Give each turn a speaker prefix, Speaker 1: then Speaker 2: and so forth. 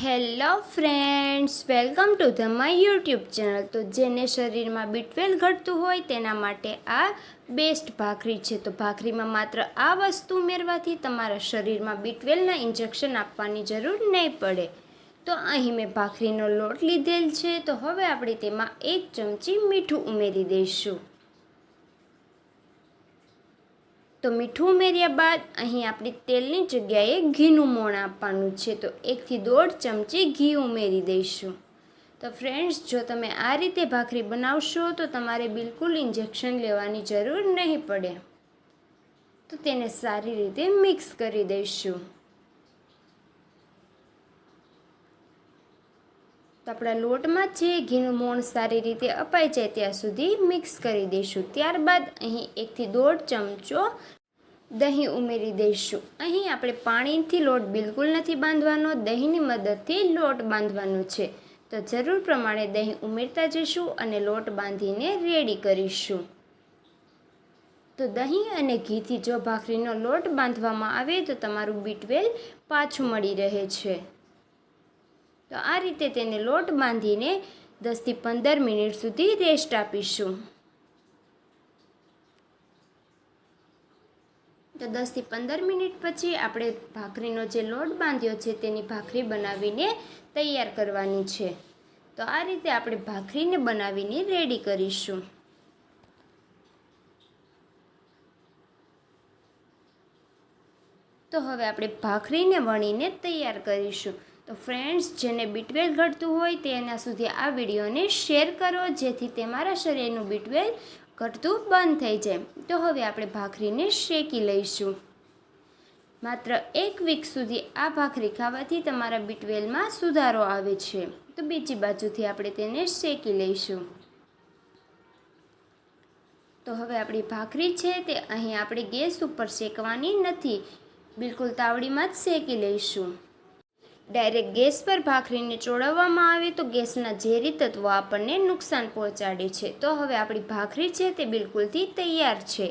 Speaker 1: Hello friends, welcome to the my YouTube channel. તો જેને શરીરમાં B12 ઘટતું હોય તેના માટે આ બેસ્ટ ભાખરી છે. તો ભાખરીમાં માત્ર આ વસ્તુ ઉમેરવાથી તમારા શરીરમાં B12ના ઇન્જેક્શન આપવાની જરૂર નહીં પડે. તો અહીં મેં ભાખરીનો લોટ લીધેલ છે. તો હવે આપણે તેમાં 1 ચમચી મીઠું ઉમેરી દઈશું. તો મીઠું ઉમેર્યા બાદ અહીં આપણે તેલની જગ્યાએ ઘીનું મોણ આપવાનું છે. તો 1 થી 1.5 ચમચી ઘી ઉમેરી દઈશું. તો ફ્રેન્ડ્સ, જો તમે આ રીતે ભાખરી બનાવશો તો તમારે બિલકુલ ઇન્જેક્શન લેવાની જરૂર નહીં પડે. તો તેને સારી રીતે મિક્સ કરી દઈશું. તો આપણા લોટમાં છે ઘીનું મોણ સારી રીતે અપાઈ જાય ત્યાં સુધી મિક્સ કરી દઈશું. ત્યારબાદ અહીં 1 થી 1.5 ચમચો દહીં ઉમેરી દઈશું. અહીં આપણે પાણીથી લોટ બિલકુલ નથી બાંધવાનો, દહીંની મદદથી લોટ બાંધવાનો છે. તો જરૂર પ્રમાણે દહીં ઉમેરતા જઈશું અને લોટ બાંધીને રેડી કરીશું. તો દહીં અને ઘીથી જો ભાખરીનો લોટ બાંધવામાં આવે તો તમારું B12 પાછું મળી રહે છે. તો આ રીતે તેને લોટ બાંધીને 10 થી 15 મિનિટ સુધી રેસ્ટ આપીશું. તો 10 થી 15 મિનિટ પછી આપણે ભાખરીનો જે લોટ બાંધ્યો છે તેની ભાખરી બનાવીને તૈયાર કરવાની છે. તો આ રીતે આપણે ભાખરીને બનાવીને રેડી કરીશું. તો હવે આપણે ભાખરીને વણીને તૈયાર કરીશું. તો ફ્રેન્ડ્સ, જેને B12 ઘટતું હોય તેના સુધી આ વિડીયોને શેર કરો જેથી તમારા શરીરનું B12 ઘટતું બંધ થઈ જાય. તો હવે આપણે ભાખરીને શેકી લઈશું. માત્ર 1 વીક સુધી આ ભાખરી ખાવાથી તમારા B12માં સુધારો આવે છે. તો બીજી બાજુથી આપણે તેને શેકી લઈશું. તો હવે આપણી ભાખરી છે તે અહીં આપણે ગેસ ઉપર શેકવાની નથી, બિલકુલ તાવડીમાં જ શેકી લઈશું. ડાયરેક્ટ ગેસ પર ભાખરીને ચોળવવામાં આવે તો ગેસના ઝેરી તત્વો આપણને નુકસાન પહોંચાડે છે. તો હવે આપણી ભાખરી છે તે બિલકુલથી તૈયાર છે.